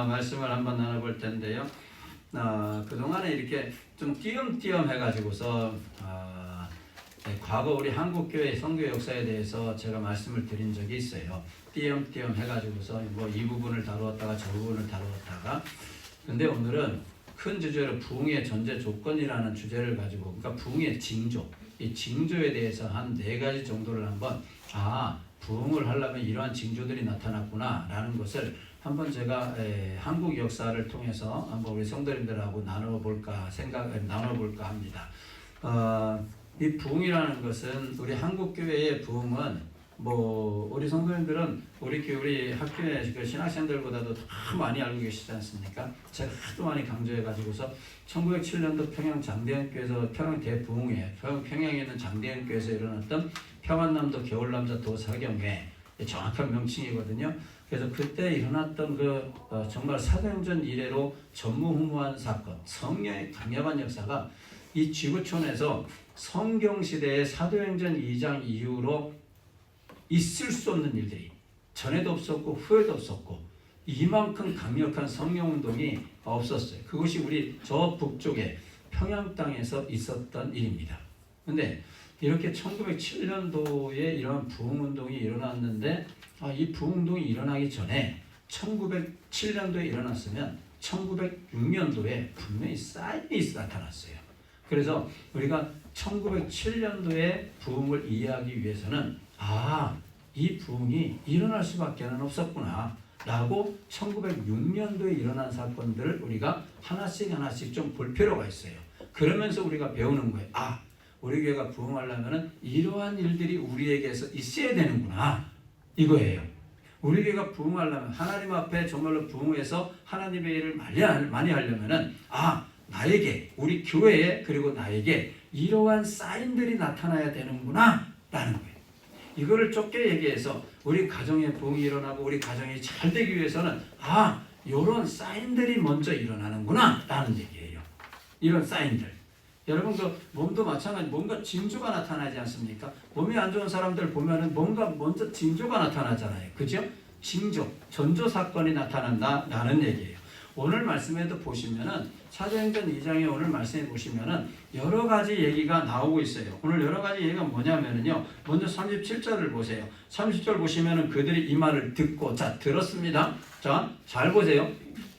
말씀을 한번 나눠볼 텐데요. 그동안에 이렇게 좀 띄엄띄엄 해가지고서 과거 우리 한국교회 선교 역사에 대해서 제가 말씀을 드린 적이 있어요. 띄엄띄엄 해가지고서 뭐 이 부분을 다루었다가 저 부분을 다루었다가, 근데 오늘은 큰 주제로 부흥의 전제 조건이라는 주제를 가지고, 그러니까 부흥의 징조, 이 징조에 대해서 한 4가지 정도를 한번 부흥을 하려면 이러한 징조들이 나타났구나 라는 것을 한번 제가 한국 역사를 통해서 한번 우리 성도님들하고 나눠볼까 합니다. 이 부흥이라는 것은 우리 한국 교회의 부흥은 우리 성도님들은 우리 학교의 그 신학생들보다도 더 많이 알고 계시지 않습니까? 제가 하도 많이 강조해 가지고서 1907년도 평양 장대현교에서 평양 대부흥회, 평양에 있는 장대현교에서 일어났던 평안남도 겨울남자 도사경회, 정확한 명칭이거든요. 그래서 그때 일어났던 정말 사도행전 이래로 전무후무한 사건, 성령의 강력한 역사가 이 지구촌에서 성경시대의 사도행전 2장 이후로 있을 수 없는 일들이 전에도 없었고 후에도 없었고 이만큼 강력한 성령운동이 없었어요. 그것이 우리 저 북쪽의 평양 땅에서 있었던 일입니다. 근데 이렇게 1907년도에 이런 부흥운동이 일어났는데 이 부흥운동이 일어나기 전에 1907년도에 일어났으면 1906년도에 분명히 사인이 나타났어요. 그래서 우리가 1907년도에 부흥을 이해하기 위해서는 이 부흥이 일어날 수밖에 없었구나 라고 1906년도에 일어난 사건들을 우리가 하나씩 좀 볼 필요가 있어요. 그러면서 우리가 배우는 거예요. 우리 교회가 부흥하려면 이러한 일들이 우리에게서 있어야 되는구나 이거예요. 우리 교회가 부흥하려면 하나님 앞에 정말로 부흥해서 하나님의 일을 많이 하려면 나에게, 우리 교회에, 그리고 나에게 이러한 사인들이 나타나야 되는구나 라는 거예요. 이거를 좁게 얘기해서 우리 가정에 부흥이 일어나고 우리 가정이 잘 되기 위해서는 이런 사인들이 먼저 일어나는구나 라는 얘기예요. 이런 사인들. 여러분 몸도 마찬가지, 뭔가 징조가 나타나지 않습니까? 몸이 안 좋은 사람들 보면은 뭔가 먼저 징조가 나타나잖아요. 그죠? 징조, 전조 사건이 나타난다라는 얘기예요. 오늘 말씀에도 보시면은 사도행전 2장에 오늘 말씀해 보시면은 여러 가지 얘기가 나오고 있어요. 오늘 여러 가지 얘기가 뭐냐면은요. 먼저 37절을 보세요. 30절 보시면은 그들이 이 말을 듣고 들었습니다. 잘 보세요.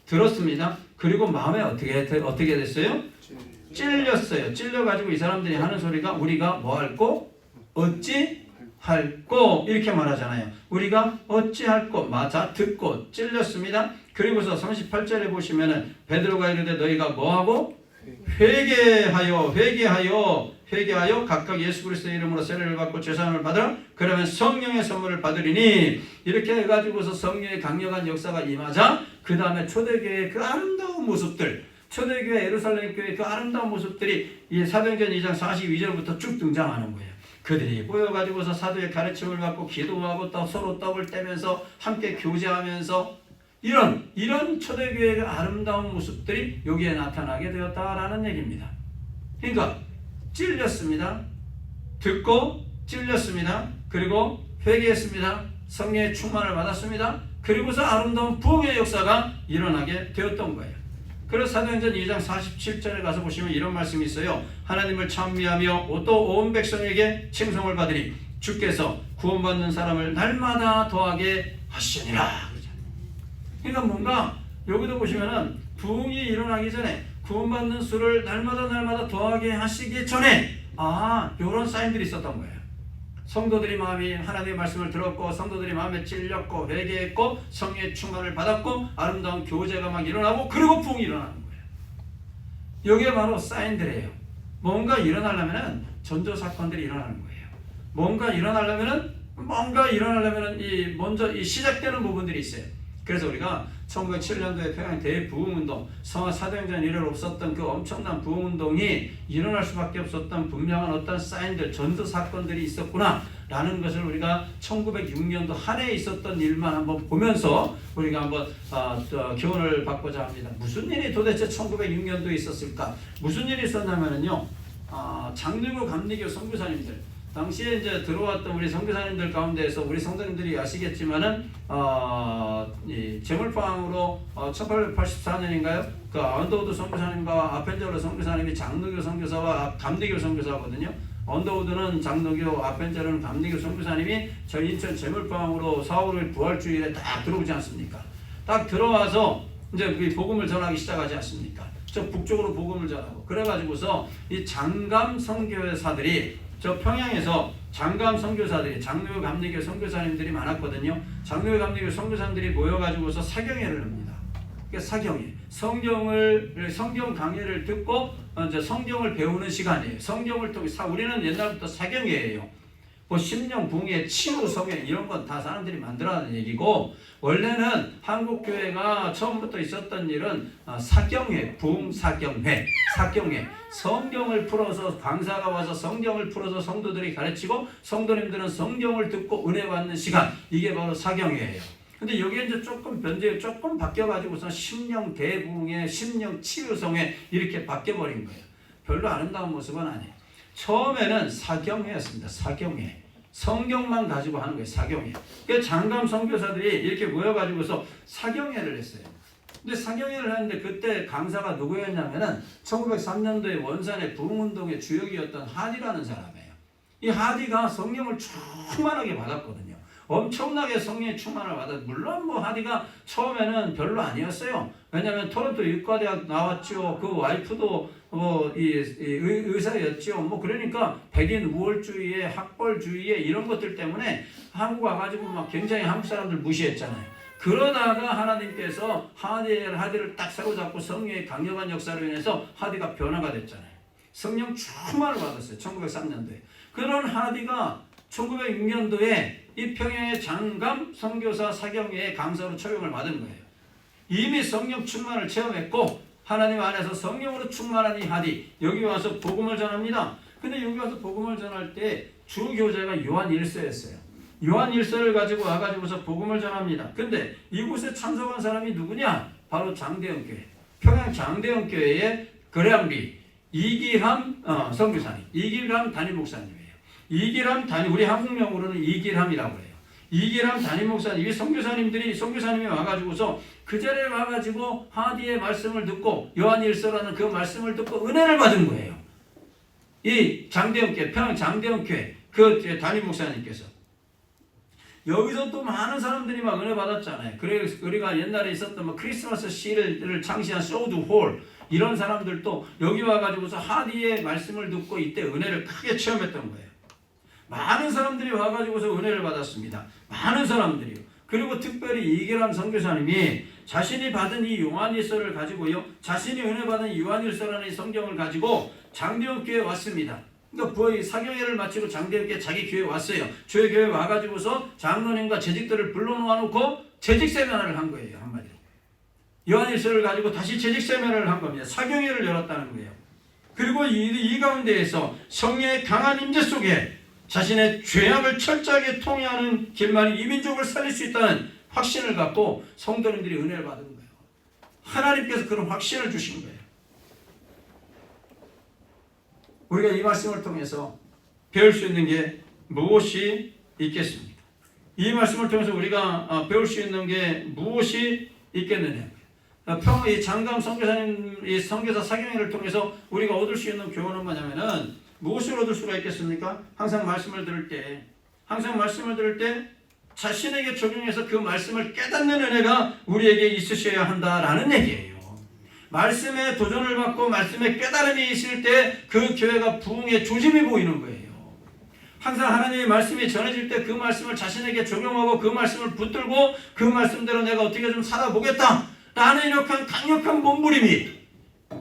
들었습니다. 그리고 마음에 어떻게 됐어요? 찔렸어요. 찔려가지고 이 사람들이 하는 소리가 우리가 뭐 할꼬? 어찌 할꼬? 이렇게 말하잖아요. 우리가 어찌 할꼬? 듣고 찔렸습니다. 그리고서 38절에 보시면은 베드로가 이르되 너희가 뭐하고? 회개하여 각각 예수 그리스도의 이름으로 세례를 받고 죄사함을 받으라. 그러면 성령의 선물을 받으리니, 이렇게 해가지고서 성령의 강력한 역사가 임하자 그 다음에 초대교회의 그 아름다운 모습들, 초대교회 예루살렘 교회의 그 아름다운 모습들이 이 사도행전 2장 42절부터 쭉 등장하는 거예요. 그들이 모여가지고서 사도의 가르침을 받고 기도하고 또 서로 떡을 떼면서 함께 교제하면서 이런 초대교회의 아름다운 모습들이 여기에 나타나게 되었다라는 얘기입니다. 그러니까 찔렸습니다. 듣고 찔렸습니다. 그리고 회개했습니다. 성령의 충만을 받았습니다. 그리고서 아름다운 부흥의 역사가 일어나게 되었던 거예요. 그래서 사도행전 2장 47절에 가서 보시면 이런 말씀이 있어요. 하나님을 찬미하며 또 온 백성에게 칭송을 받으리 주께서 구원받는 사람을 날마다 더하게 하시니라. 그러니까 뭔가 여기도 보시면은 부흥이 일어나기 전에 구원받는 수를 날마다 더하게 하시기 전에 이런 사인들이 있었던 거예요. 성도들이 마음이 하나님의 말씀을 들었고 성도들이 마음에 찔렸고 회개했고 성령의 충만을 받았고 아름다운 교제가 막 일어나고 그리고 부흥이 일어나는 거예요. 여기에 바로 사인들이에요. 뭔가 일어나려면은 전조 사건들이 일어나는 거예요. 뭔가 일어나려면은 먼저 시작되는 부분들이 있어요. 그래서 우리가 1907년도에 평양 대부흥운동, 사도행전 이래로 없었던 그 엄청난 부흥운동이 일어날 수밖에 없었던 분명한 어떤 사인들, 전도 사건들이 있었구나 라는 것을 우리가 1906년도 한 해에 있었던 일만 한번 보면서 우리가 한번 교훈을 받고자 합니다. 무슨 일이 도대체 1906년도에 있었을까? 무슨 일이 있었냐면요, 장르고 감리교 선교사님들, 당시에 이제 들어왔던 우리 선교사님들 가운데에서 우리 성도님들이 아시겠지만은 이 제물방으로 1884년인가요? 그 언더우드 선교사님과 아펜젤러 선교사님이 장로교 선교사와 감리교 선교사거든요. 언더우드는 장로교, 아펜젤러는 감리교 선교사님이 저희 인천 제물방으로 4월 5일 부활주일에 딱 들어오지 않습니까? 딱 들어와서 이제 그 복음을 전하기 시작하지 않습니까? 저 북쪽으로 복음을 전하고 그래가지고서 이 장감 선교사들이 저 평양에서 장감 선교사들이 장로교 감리교 선교사님들이 많았거든요. 장로교 감리교 선교사님들이 모여가지고서 사경회를 합니다. 그러니까 사경회, 성경 강의를 듣고 이제 성경을 배우는 시간이에요. 성경을 통해 우리는 옛날부터 사경회예요. 뭐 심령, 붕괴, 치유, 성회 이런 건 다 사람들이 만들어가는 얘기고 원래는 한국교회가 처음부터 있었던 일은 사경회, 붕사경회, 사경회 성경을 풀어서 강사가 와서 성경을 풀어서 성도들이 가르치고 성도님들은 성경을 듣고 은혜 받는 시간 이게 바로 사경회예요. 근데 여기에 이제 조금 조금 바뀌어가지고서 심령 대붕회, 심령 치유성회 이렇게 바뀌어버린 거예요. 별로 아름다운 모습은 아니에요. 처음에는 사경회였습니다. 사경회. 성경만 가지고 하는 거예요. 사경회. 그 장감 선교사들이 이렇게 모여가지고서 사경회를 했어요. 근데 사경회를 하는데 그때 강사가 누구였냐면은 1903년도에 원산의 부흥운동의 주역이었던 하디라는 사람이에요. 이 하디가 성령을 충만하게 받았거든요. 엄청나게 성령의 충만을 받았어요. 물론 뭐 하디가 처음에는 별로 아니었어요. 왜냐하면 토론토 의과대학 나왔죠. 그 와이프도 의사였죠. 뭐 그러니까 백인 우월주의에 학벌주의에 이런 것들 때문에 한국 와가지고 막 굉장히 한국 사람들 무시했잖아요. 그러다가 하나님께서 하디를 딱 사로잡고 성령의 강력한 역사로 인해서 하디가 변화가 됐잖아요. 성령 충만을 받았어요. 1903년도에. 그런 하디가 1906년도에 이 평양의 장감 선교사 사경회의 강사로 초용을 받은 거예요. 이미 성령 충만을 체험했고 하나님 안에서 성령으로 충만한 이 하디 여기 와서 복음을 전합니다. 근데 여기 와서 복음을 전할 때 주교제가 요한 1서였어요. 요한 1서를 가지고 와가지고서 복음을 전합니다. 근데 이곳에 참석한 사람이 누구냐? 바로 장대영교회. 평양 장대영교회의 그레암비 이길함 선교사님, 이길함 담임 목사님이에요. 이길함 담임, 우리 한국명으로는 이길함이라고 해요. 이길함 담임 목사님, 이 선교사님이 와가지고서 그 자리에 와가지고 하디의 말씀을 듣고 요한 1서라는 그 말씀을 듣고 은혜를 받은 거예요. 이 장대영교회, 평양 장대영교회 그 담임 목사님께서 여기서 또 많은 사람들이 막 은혜 받았잖아요. 그래서 우리가 옛날에 있었던 뭐 크리스마스 시를 창시한 소드 홀 이런 사람들도 여기 와가지고서 하디의 말씀을 듣고 이때 은혜를 크게 체험했던 거예요. 많은 사람들이 와가지고서 은혜를 받았습니다. 많은 사람들이요. 그리고 특별히 이길함 선교사님이 자신이 받은 이 요한일서를 가지고요, 자신이 은혜 받은 요한일서라는 이 성경을 가지고 장대영교회에 왔습니다. 그러니까 사경회를 마치고 장대영교회 자기 교회에 왔어요. 저희 교회에 와가지고서 장로님과 재직들을 불러놓고 재직 세미나를 한 거예요. 한마디로 요한일서를 가지고 다시 재직 세미나를 한 겁니다. 사경회를 열었다는 거예요. 그리고 이 가운데에서 성령의 강한 임재 속에 자신의 죄악을 철저하게 통해하는 길만이 이민족을 살릴 수 있다는 확신을 갖고 성도님들이 은혜를 받은 거예요. 하나님께서 그런 확신을 주신 거예요. 우리가 이 말씀을 통해서 배울 수 있는 게 무엇이 있겠습니까? 이 말씀을 통해서 우리가 배울 수 있는 게 무엇이 있겠느냐? 이 장감 선교사님, 이 선교사 사경회를 통해서 우리가 얻을 수 있는 교훈은 뭐냐면은 무엇을 얻을 수가 있겠습니까? 항상 말씀을 들을 때 자신에게 적용해서 그 말씀을 깨닫는 은혜가 우리에게 있으셔야 한다라는 얘기예요. 말씀에 도전을 받고 말씀에 깨달음이 있을 때 그 교회가 부흥의 조짐이 보이는 거예요. 항상 하나님의 말씀이 전해질 때 그 말씀을 자신에게 적용하고 그 말씀을 붙들고 그 말씀대로 내가 어떻게 좀 살아보겠다 라는 이렇게 강력한 몸부림이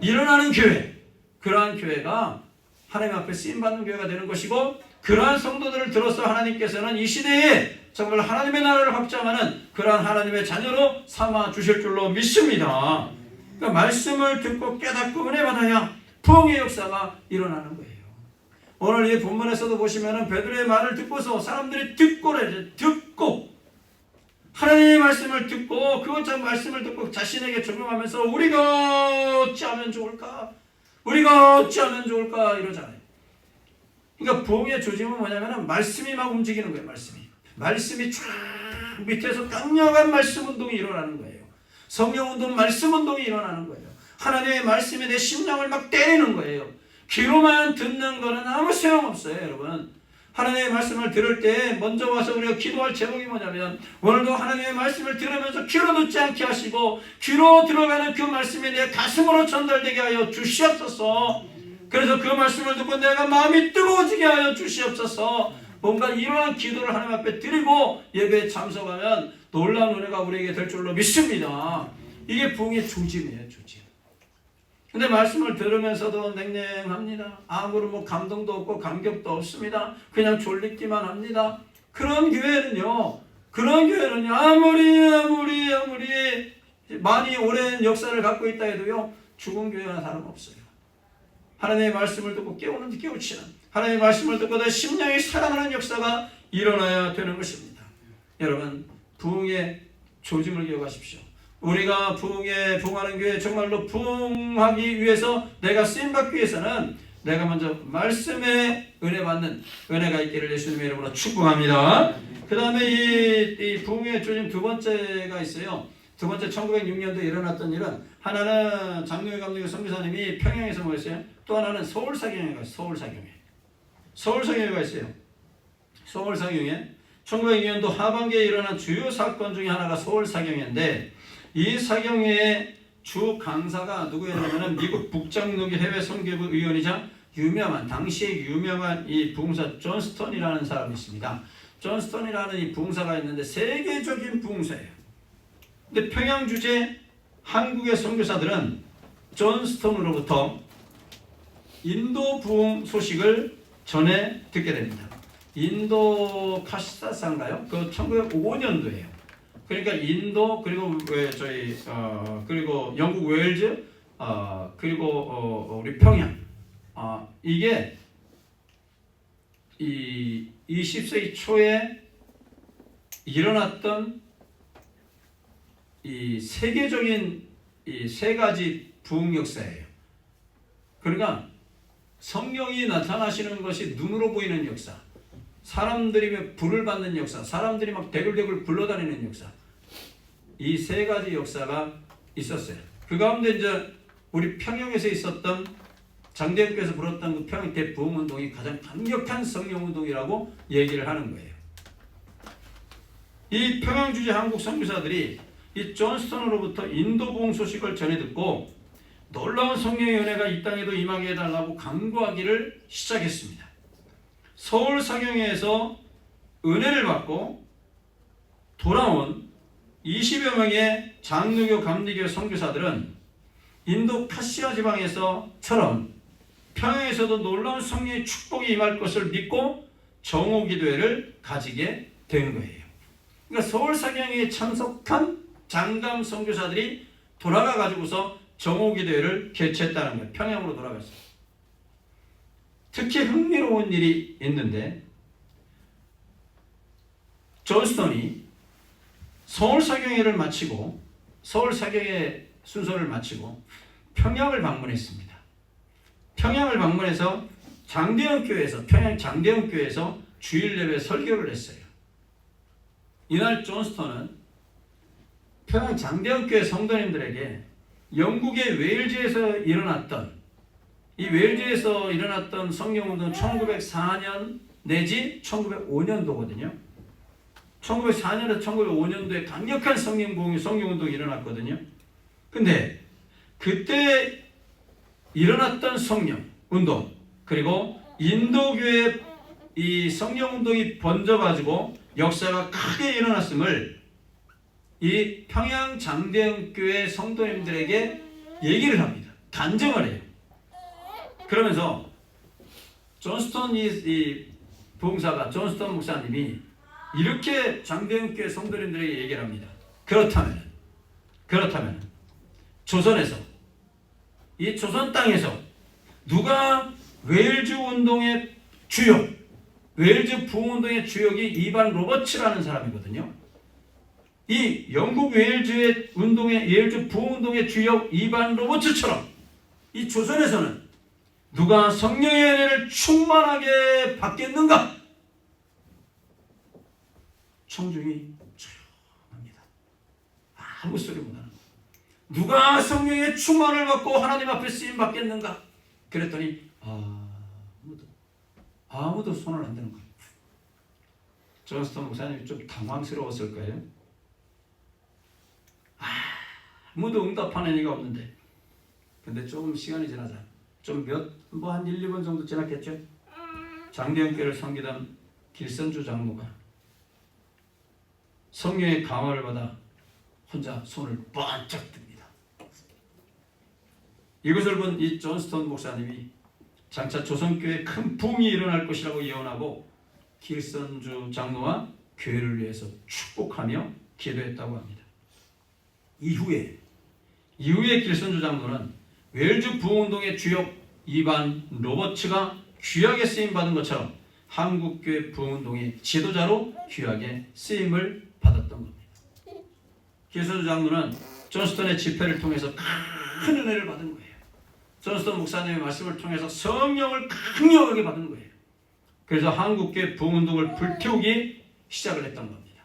일어나는 교회, 그러한 교회가 하나님 앞에 쓰임받는 교회가 되는 것이고, 그러한 성도들을 들어서 하나님께서는 이 시대에 정말 하나님의 나라를 확장하는 그러한 하나님의 자녀로 삼아 주실 줄로 믿습니다. 그러니까 말씀을 듣고 깨닫고 은혜 받아야 부흥의 역사가 일어나는 거예요. 오늘 이 본문에서도 보시면은 베드로의 말을 듣고서 사람들이 듣고 하나님의 말씀을 듣고 그 말씀을 듣고 자신에게 적용하면서 우리가 어찌하면 좋을까 이러잖아요. 그러니까 부흥의 조짐은 뭐냐면 말씀이 막 움직이는 거예요. 말씀이 쫙 밑에서 강력한 말씀 운동이 일어나는 거예요. 성령 운동, 말씀 운동이 일어나는 거예요. 하나님의 말씀에 내 심령을 막 때리는 거예요. 귀로만 듣는 거는 아무 소용없어요, 여러분. 하나님의 말씀을 들을 때 먼저 와서 우리가 기도할 제목이 뭐냐면, 오늘도 하나님의 말씀을 들으면서 귀로 듣지 않게 하시고 귀로 들어가는 그 말씀이 내 가슴으로 전달되게 하여 주시옵소서. 그래서 그 말씀을 듣고 내가 마음이 뜨거워지게 하여 주시옵소서. 뭔가 이러한 기도를 하나님 앞에 드리고 예배에 참석하면 놀라운 은혜가 우리에게 될 줄로 믿습니다. 이게 부흥의 조짐이에요, 조짐. 근데 말씀을 들으면서도 냉랭합니다. 아무런 감동도 없고 감격도 없습니다. 그냥 졸리기만 합니다. 그런 교회는요 아무리 많이 오랜 역사를 갖고 있다 해도요 죽은 교회나 다름없어요. 하나님의 말씀을 듣고 깨우치는, 하나님의 말씀을 듣고 내 심령이 살아나는 역사가 일어나야 되는 것입니다. 여러분, 부흥의 조짐을 기억하십시오. 우리가 부흥하는 교회, 정말로 부흥하기 위해서, 내가 쓰임받기 위해서는 내가 먼저 말씀에 은혜 받는 은혜가 있기를 예수님의 이름으로 축복합니다. 그 다음에 이 부흥의 조짐 두 번째가 있어요. 두 번째, 1906년도에 일어났던 일은, 하나는 장로회 감독의 선교사님이 평양에서 모였어요. 또 하나는 서울사경에 갔어요. 서울사경에 있어요. 서울사경에 1906년도 하반기에 일어난 주요 사건 중에 하나가 서울사경회인데, 이 사경회의 주 강사가 누구였냐면 미국 북장로교 해외 선교부 의원이자 당시에 유명한 이 부흥사 존 스톤이라는 사람이 있습니다. 존 스톤이라는 이 부흥사가 있는데 세계적인 부흥사예요. 근데 평양 주재 한국의 선교사들은 존 스톤으로부터 인도 부흥 소식을 전해 듣게 됩니다. 인도 카시사사인가요? 그 1905년도예요. 그러니까 인도, 그리고 그리고 영국 웨일즈, 그리고 우리 평양, 이게 이 20세기 초에 일어났던 이 세계적인 이 세 가지 부흥 역사예요. 그러니까 성령이 나타나시는 것이 눈으로 보이는 역사, 사람들이 불을 받는 역사, 사람들이 막 대굴대굴 굴러다니는 역사, 이 세 가지 역사가 있었어요. 그 가운데 이제 우리 평양에서 있었던 장대현께서 불었던 그 평양 대부흥운동이 가장 강력한 성령운동이라고 얘기를 하는 거예요. 이 평양 주재 한국 선교사들이 이 존 스톤으로부터 인도 부흥 소식을 전해 듣고 놀라운 성령의 은혜가 이 땅에도 임하게 해달라고 간구하기를 시작했습니다. 서울 사경회에서 은혜를 받고 돌아온 20여 명의 장로교 감리교 선교사들은 인도 카시아 지방에서처럼 평양에서도 놀라운 성령의 축복이 임할 것을 믿고 정오 기도회를 가지게 된 거예요. 그러니까 서울 사경회에 참석한 장감 선교사들이 돌아가 가지고서 정오 기도회를 개최했다는 거예요. 평양으로 돌아갔어요. 특히 흥미로운 일이 있는데, 존 스톤이 서울 사경회를 마치고, 서울 사경회 순서를 마치고 평양을 방문했습니다. 평양을 방문해서 장대현교회에서, 평양 장대현교회에서 주일 예배 설교를 했어요. 이날 존 스톤은 평양 장대현교회 성도님들에게 영국의 웨일즈에서 일어났던, 이 웨일즈에서 일어났던 성령운동 1904년 내지 1905년도거든요. 1904년에서 1905년도에 강력한 성령운동이 일어났거든요. 근데 그때 일어났던 성령운동, 그리고 인도교의 이 성령운동이 번져가지고 역사가 크게 일어났음을 이 평양 장대현교회 성도님들에게 얘기를 합니다. 간증을 해요. 그러면서 존 스톤 이 부흥사가, 존 스톤 목사님이 이렇게 장대현교회 성도님들에게 얘기를 합니다. 그렇다면 조선에서, 이 조선 땅에서 누가 웨일즈 운동의 주역, 웨일즈 부흥운동의 주역이 이반 로버츠라는 사람이거든요. 이 영국 웨일즈의 웨일즈 부흥운동의 주역 이반 로버츠처럼 이 조선에서는 누가 성령의 은혜를 충만하게 받겠는가? 청중이 조용합니다. 아무 소리 못하는 거예요. 누가 성령의 충만을 받고 하나님 앞에 쓰임 받겠는가? 그랬더니 아무도 손을 안 드는 거예요. 존스턴 목사님이 좀 당황스러웠을 거예요. 아무도 응답하는 이가 없는데. 근데 조금 시간이 지나자 한 1, 2번 정도 지났겠죠? 장대현교회를 섬기던 길선주 장로가 성령의 강화를 받아 혼자 손을 번쩍 듭니다. 이것을 본 이 존스턴 목사님이 장차 조선교회에 큰 붐이 일어날 것이라고 예언하고 길선주 장로와 교회를 위해서 축복하며 기도했다고 합니다. 이후에 길선주 장로는 웰즈 부흥운동의 주역 이반 로버츠가 귀하게 쓰임받은 것처럼 한국교회 부흥운동의 지도자로 귀하게 쓰임을 받았던 겁니다. 길선주 장로는 존스턴의 집회를 통해서 큰 은혜를 받은 거예요. 존스턴 목사님의 말씀을 통해서 성령을 강력하게 받은 거예요. 그래서 한국교회 부흥운동을 불태우기 시작을 했던 겁니다.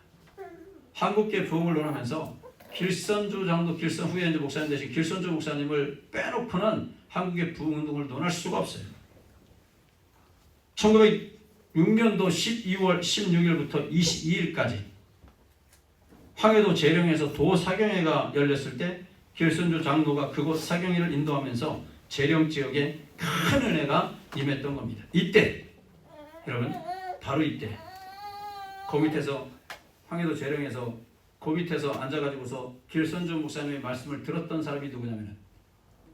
한국교회 부흥을 논하면서 길선주 장로, 길선 후에 이제 목사님 되신 길선주 목사님을 빼놓고는 한국의 부흥운동을 논할 수가 없어요. 1906년도 12월 16일부터 22일까지 황해도 재령에서 도사경회가 열렸을 때 길선주 장로가 그곳 사경회를 인도하면서 재령 지역에 큰 은혜가 임했던 겁니다. 이때 여러분 바로 이때 그 밑에서 황해도 재령에서 그 밑에서 앉아가지고서 길선주 목사님의 말씀을 들었던 사람이 누구냐면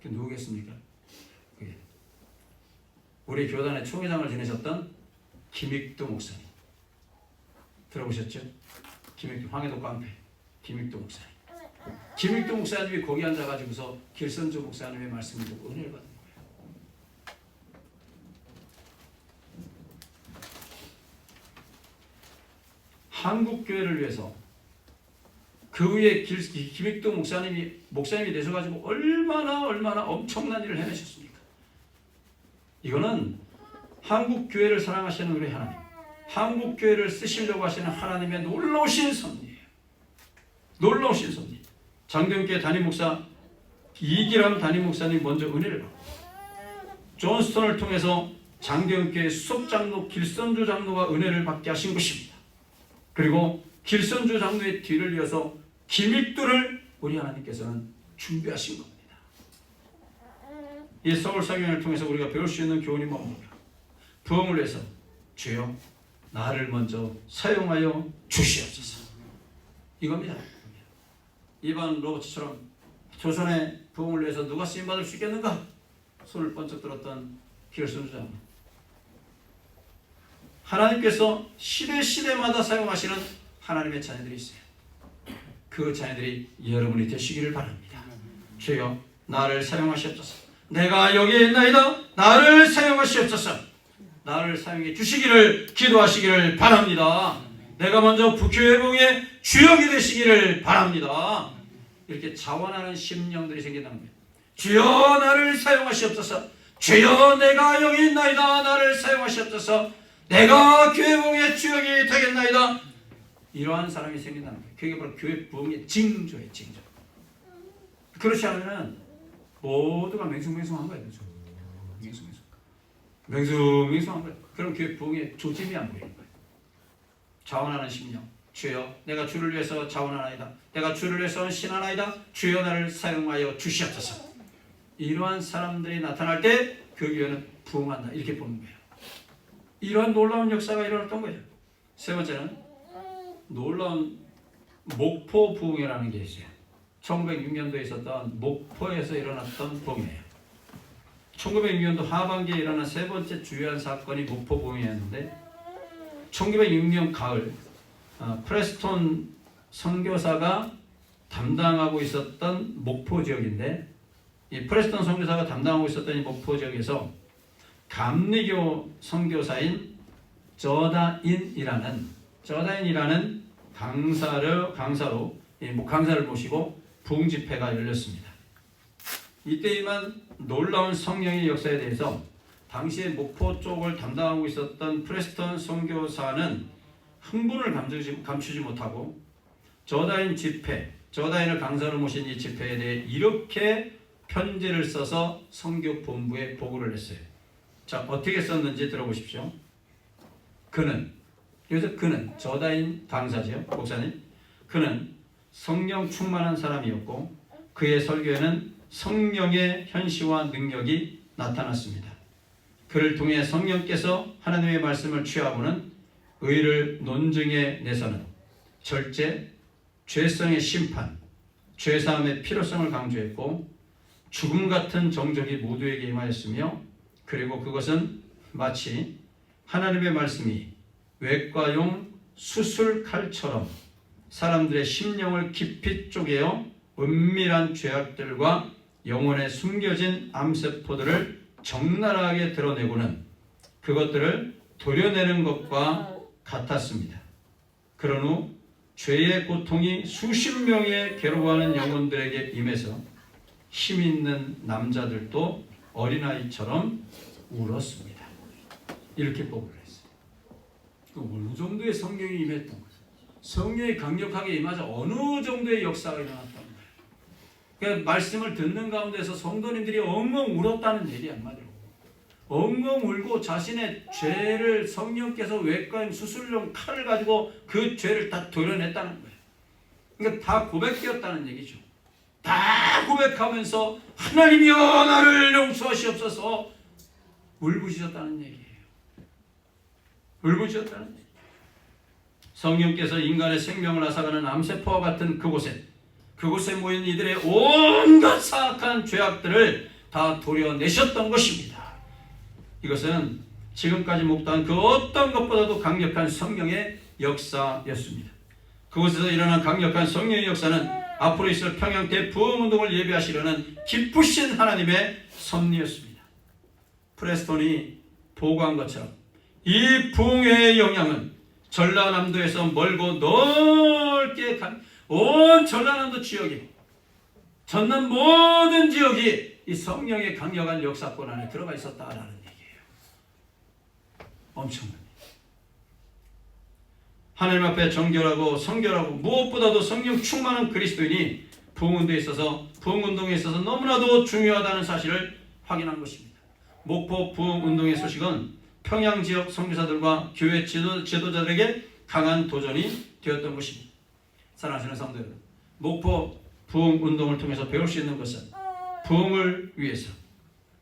그게 누구겠습니까? 그게 우리 교단의 총회장을 지내셨던 김익두 목사님 들어보셨죠? 김익두 황해도 깡패 김익두 목사님. 김익두 목사님이 거기 앉아가지고서 길선주 목사님의 말씀을 듣고 은혜를 받은 거예요. 한국교회를 위해서 그 위에 김익두 목사님이 되셔가지고 얼마나 엄청난 일을 해내셨습니까? 이거는 한국교회를 사랑하시는 우리 하나님, 한국교회를 쓰시려고 하시는 하나님의 놀라우신 섭리예요. 놀라우신 섭리. 장대현교회 담임목사 이기람 담임목사님 먼저 은혜를 받고 존스턴을 통해서 장대현교회 수석장로 길선주 장로가 은혜를 받게 하신 것입니다. 그리고 길선주 장로의 뒤를 이어서 김익두를 우리 하나님께서는 준비하신 겁니다. 이 서울 사경을 통해서 우리가 배울 수 있는 교훈이 뭡니까? 부흥을 위해서 주여 나를 먼저 사용하여 주시옵소서. 이겁니다. 이반 로버츠처럼 조선의 부흥을 위해서 누가 쓰임받을 수 있겠는가? 손을 번쩍 들었던 길선주 장로. 하나님께서 시대마다 사용하시는 하나님의 자녀들이 있어요. 그 자녀들이 여러분이 되시기를 바랍니다. 주여 나를 사용하시옵소서. 내가 여기에 있나이다. 나를 사용하시옵소서. 나를 사용해 주시기를 기도하시기를 바랍니다. 내가 먼저 교회 부흥의 주역이 되시기를 바랍니다. 이렇게 자원하는 심령들이 생긴다는 거예요. 주여 나를 사용하시옵소서. 주여 내가 여기 있나이다. 나를 사용하시옵소서. 내가 교회 부흥의 주역이 되겠나이다. 이러한 사람이 생긴다는 거예요. 그게 바로 교회 부흥의 징조예요. 징조. 그렇지 않으면 모두가 맹숭맹숭한 거예요. 맹숭맹숭한 거예요. 그럼 교회 부흥의 조짐이 안 보이는 거예요. 자원하는 심령. 주여 내가 주를 위해서 자원하나이다. 내가 주를 위해서 신하나이다. 주여 나를 사용하여 주시옵소서. 이러한 사람들이 나타날 때 그 교회는 부흥한다. 이렇게 보는 거예요. 이러한 놀라운 역사가 일어났던 거예요. 세 번째는 놀라운 목포 부흥이라는 게 있어요. 1906년도에 있었던 목포에서 일어났던 부흥이에요. 1906년도 하반기에 일어난 세 번째 주요한 사건이 목포 부흥이었는데 1906년 가을 프레스톤 선교사가 담당하고 있었던 목포 지역인데 이 프레스톤 선교사가 담당하고 있었던 이 목포 지역에서 감리교 선교사인 저다인이라는 강사로 강사를 모시고 부흥 집회가 열렸습니다. 이때에만 놀라운 성령의 역사에 대해서 당시에 목포 쪽을 담당하고 있었던 프레스턴 선교사는 흥분을 감추지 못하고 저다인 집회, 저다인을 강사로 모신 이 집회에 대해 이렇게 편지를 써서 선교본부에 보고를 했어요. 자, 어떻게 썼는지 들어보십시오. 여기서 그는 저다인 강사죠, 목사님. 그는 성령 충만한 사람이었고 그의 설교에는 성령의 현시와 능력이 나타났습니다. 그를 통해 성령께서 하나님의 말씀을 취하고는 의를 논증해 내서는 절제, 죄성의 심판, 죄사함의 필요성을 강조했고 죽음 같은 정적이 모두에게 임하였으며 그리고 그것은 마치 하나님의 말씀이 외과용 수술칼처럼 사람들의 심령을 깊이 쪼개어 은밀한 죄악들과 영혼에 숨겨진 암세포들을 적나라하게 드러내고는 그것들을 도려내는 것과 같았습니다. 그런 후 죄의 고통이 수십 명의 괴로워하는 영혼들에게 임해서 힘 있는 남자들도 어린아이처럼 울었습니다. 이렇게 보고를 했어요. 어느 정도의 성령이 임했던 거죠. 성령이 강력하게 임하자 어느 정도의 역사가 일어났다는 거예요. 그러니까 말씀을 듣는 가운데서 성도님들이 엉엉 울었다는 얘기 한마디로. 엉엉 울고 자신의 죄를 성령께서 외과인 수술용 칼을 가지고 그 죄를 다 도려냈다는 거예요. 그러니까 다 고백되었다는 얘기죠. 다 고백하면서 하나님이여 나를 용서하시옵소서 울부짖었다는 얘기예요. 울부짖었다는 얘기예요. 성령께서 인간의 생명을 앗아가는 암세포와 같은 그곳에 모인 이들의 온갖 사악한 죄악들을 다 도려내셨던 것입니다. 이것은 지금까지 목도한 그 어떤 것보다도 강력한 성령의 역사였습니다. 그곳에서 일어난 강력한 성령의 역사는 앞으로 있을 평양 대부흥운동을 예비하시려는 기쁘신 하나님의 섭리였습니다. 프레스턴이 보고한 것처럼 이 부흥회의 영향은 전라남도에서 멀고 넓게 온 전라남도 지역이, 전남 모든 지역이 이 성령의 강력한 역사권 안에 들어가 있었다라는 얘기예요. 엄청납니다. 하나님 앞에 정결하고 성결하고 무엇보다도 성령 충만한 그리스도인이 부흥운동에 있어서 너무나도 중요하다는 사실을 확인한 것입니다. 목포 부흥운동의 소식은 평양 지역 선교사들과 교회 지도자들에게 강한 도전이 되었던 것입니다. 사랑하시는 성도 여러분, 목포 부흥운동을 통해서 배울 수 있는 것은 부흥을 위해서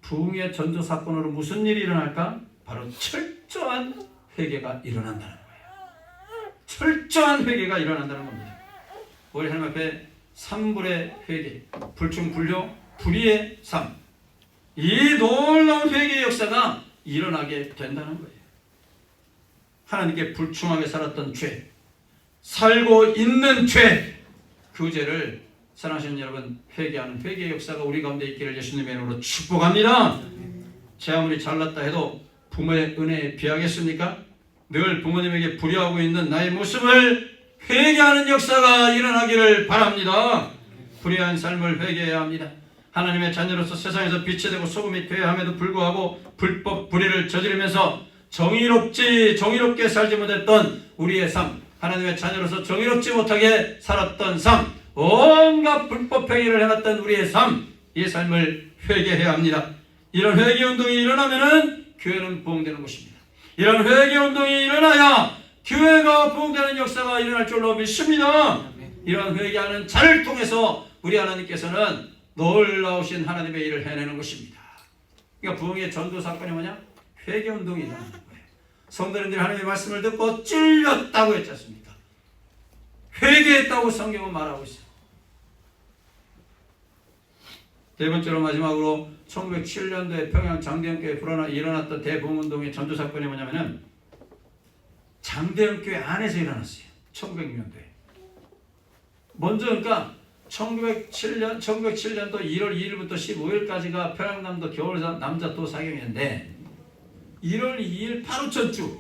부흥의 전도 사건으로 무슨 일이 일어날까? 바로 철저한 회개가 일어난다는 거예요. 철저한 회개가 일어난다는 겁니다. 우리 하나님 앞에 삼불의 회개, 불충불효, 불의의 삶, 이 놀라운 회개의 역사가 일어나게 된다는 거예요. 하나님께 불충하게 살았던 죄, 살고 있는 죄, 그 죄를 사랑하시는 여러분 회개하는 회개의 역사가 우리 가운데 있기를 예수님의 이름으로 축복합니다. 제 아무리 잘났다 해도 부모의 은혜에 비하겠습니까? 늘 부모님에게 불효하고 있는 나의 모습을 회개하는 역사가 일어나기를 바랍니다. 불의한 삶을 회개해야 합니다. 하나님의 자녀로서 세상에서 빛이 되고 소금이 되어야 함에도 불구하고 불법 불의를 저지르면서 정의롭게 살지 못했던 우리의 삶, 하나님의 자녀로서 정의롭지 못하게 살았던 삶, 온갖 불법 행위를 해왔던 우리의 삶, 이 삶을 회개해야 합니다. 이런 회개운동이 일어나면은 교회는 부흥되는 것입니다. 이런 회개운동이 일어나야 교회가 부흥되는 역사가 일어날 줄로 믿습니다. 이런 회개하는 자를 통해서 우리 하나님께서는 놀라우신 하나님의 일을 해내는 것입니다. 그러니까 부흥의 전도 사건이 뭐냐? 회개운동이 일어나는 거예요. 성도님들이 하나님의 말씀을 듣고 찔렸다고 했지 않습니까? 회개했다고 성경은 말하고 있어요. 네 번째로 마지막으로 1907년도에 평양 장대현교회 일어났던 대부흥운동의 전도사건이 뭐냐면은 장대현교회 안에서 일어났어요. 1906년도에. 먼저 그러니까 1907년도 1월 2일부터 15일까지가 평양남도 겨울 남자도 사경인데 1월 2일 바로 전주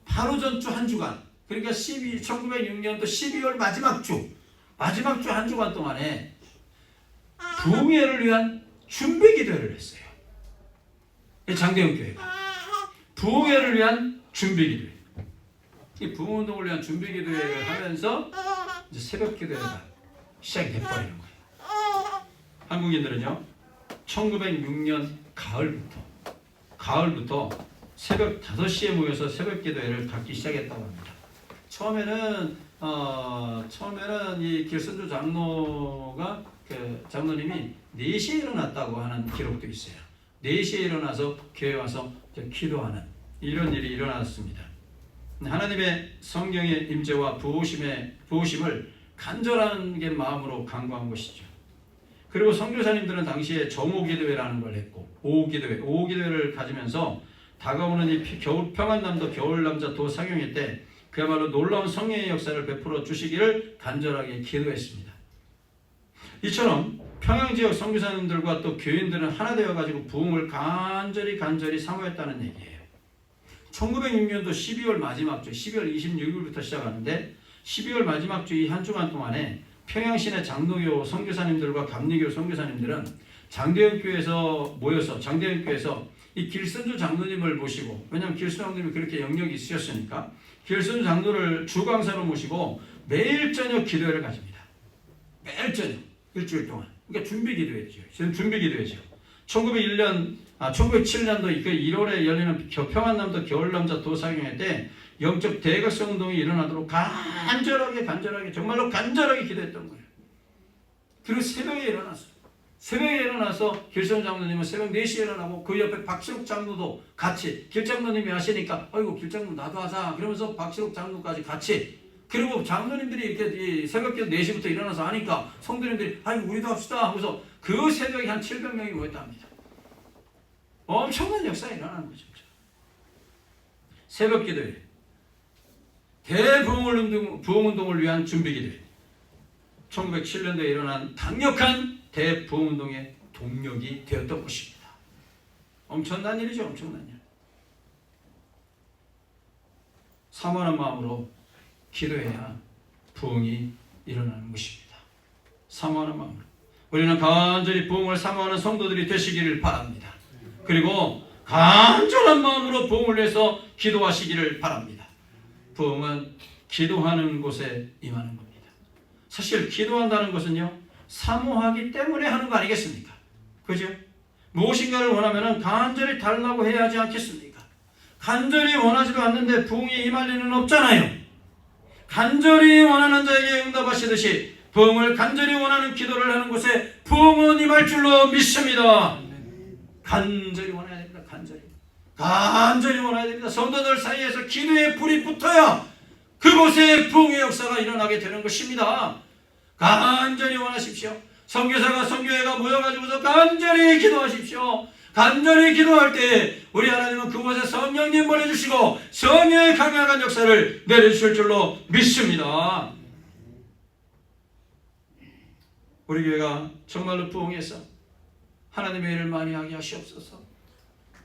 한 주간, 그러니까 1906년도 12월 마지막 주 한 주간 동안에 부흥회를 위한 준비 기도를 했어요. 장대영 교회가 부흥회를 위한 준비기도회, 이 부흥운동을 위한 준비기도회를 하면서 이제 새벽기도회가 시작이 돼버리는 거예요. 한국인들은요 1906년 가을부터 새벽 5시에 모여서 새벽기도회를 갖기 시작했다고 합니다. 처음에는 이 길선조 장로가 장로님이 4시에 일어났다고 하는 기록도 있어요. 4시에 일어나서 교회 와서 기도하는 이런 일이 일어났습니다. 하나님의 성령의 임재와 부으심을 간절한 마음으로 간구한 것이죠. 그리고 선교사님들은 당시에 정오기도회라는 걸 했고 오후기도회를 가지면서 다가오는 이 평안남도 겨울남자 도사경회 때 그야말로 놀라운 성령의 역사를 베풀어 주시기를 간절하게 기도했습니다. 이처럼 평양지역 선교사님들과 또 교인들은 하나 되어가지고 부흥을 간절히 사모했다는 얘기예요. 1906년도 12월 마지막 주 12월 26일부터 시작하는데 12월 마지막 주 이 한 주간 동안에 평양시내 장로교 선교사님들과 감리교 선교사님들은 장대영교에서 모여서 이 길선조 장로님을 모시고, 왜냐하면 길선조 장로님이 그렇게 영역이 있으셨으니까 길선조 장로를 주강사로 모시고 매일 저녁 기도회를 가집니다. 매일 저녁 일주일 동안. 그러니까 준비기도회죠. 지금 준비기도회죠. 1907년도 그 1월에 열리는 평안남도 겨울남자 도사경회 때 영적 대각성 운동이 일어나도록 간절하게 정말로 간절하게 기도했던 거예요. 그리고 새벽에 일어나서 길선조 장로님은 새벽 4시에 일어나고 그 옆에 박시록 장로도 같이, 길장로님이 하시니까 아이고 길장로 나도 하자 그러면서 박시록 장로까지 같이, 그리고 장로님들이 이렇게 새벽에 4시부터 일어나서 하니까 성도님들이 아이고 우리도 합시다 하고서 그 새벽에 한 700명이 모였답니다. 엄청난 역사가 일어나는 거죠. 새벽 기도회, 대부흥운동을 위한 준비기도회, 1907년도에 일어난 강력한 대부흥운동의 동력이 되었던 것입니다. 엄청난 일이죠. 엄청난 일. 사모하는 마음으로 기도해야 부흥이 일어나는 것입니다. 사모하는 마음으로. 우리는 간절히 부흥을 사모하는 성도들이 되시기를 바랍니다. 그리고 간절한 마음으로 부흥을 위해서 기도하시기를 바랍니다. 부흥은 기도하는 곳에 임하는 겁니다. 사실 기도한다는 것은요, 사모하기 때문에 하는 거 아니겠습니까? 그죠? 무엇인가를 원하면 간절히 달라고 해야 하지 않겠습니까? 간절히 원하지도 않는데 부흥이 임할 리는 없잖아요. 간절히 원하는 자에게 응답하시듯이 부흥을 간절히 원하는 기도를 하는 곳에 부흥은 임할 줄로 믿습니다. 간절히 원해야 됩니다. 간절히 원해야 됩니다. 성도들 사이에서 기도의 불이 붙어야 그곳에 부흥의 역사가 일어나게 되는 것입니다. 간절히 원하십시오. 선교사가 선교회가 모여가지고서 간절히 기도하십시오. 간절히 기도할 때 우리 하나님은 그곳에 성령님 보내주시고 성령의 강력한 역사를 내려주실 줄로 믿습니다. 우리 교회가 정말로 부흥해서 하나님의 일을 많이 하게 하시옵소서.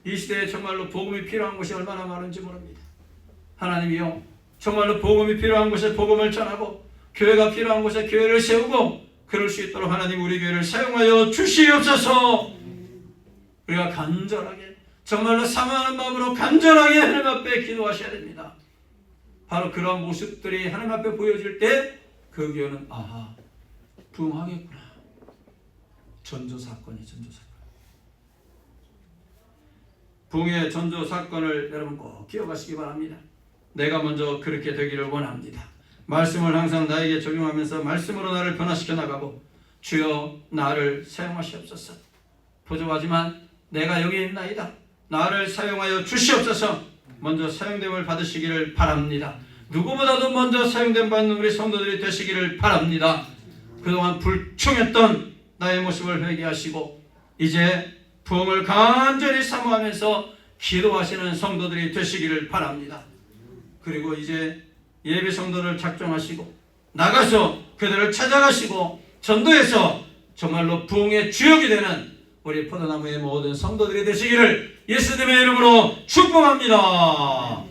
이 시대에 정말로 복음이 필요한 곳이 얼마나 많은지 모릅니다. 하나님이요, 정말로 복음이 필요한 곳에 복음을 전하고 교회가 필요한 곳에 교회를 세우고 그럴 수 있도록 하나님 우리 교회를 사용하여 주시옵소서. 우리가 간절하게 정말로 사모하는 마음으로 간절하게 하나님 앞에 기도하셔야 됩니다. 바로 그런 모습들이 하나님 앞에 보여질 때 그 교회는 아하, 부흥하겠구나. 전조사건이 전조사건. 부흥의 전조사건을 여러분 꼭 기억하시기 바랍니다. 내가 먼저 그렇게 되기를 원합니다. 말씀을 항상 나에게 적용하면서 말씀으로 나를 변화시켜 나가고 주여 나를 사용하시옵소서. 부족하지만 내가 여기 있나이다. 나를 사용하여 주시옵소서. 먼저 사용됨을 받으시기를 바랍니다. 누구보다도 먼저 사용됨 받는 우리 성도들이 되시기를 바랍니다. 그동안 불충했던 나의 모습을 회개하시고 이제 부흥을 간절히 사모하면서 기도하시는 성도들이 되시기를 바랍니다. 그리고 이제 예배 성도를 작정하시고 나가서 그들을 찾아가시고 전도해서 정말로 부흥의 주역이 되는 우리 포도나무의 모든 성도들이 되시기를 예수님의 이름으로 축복합니다.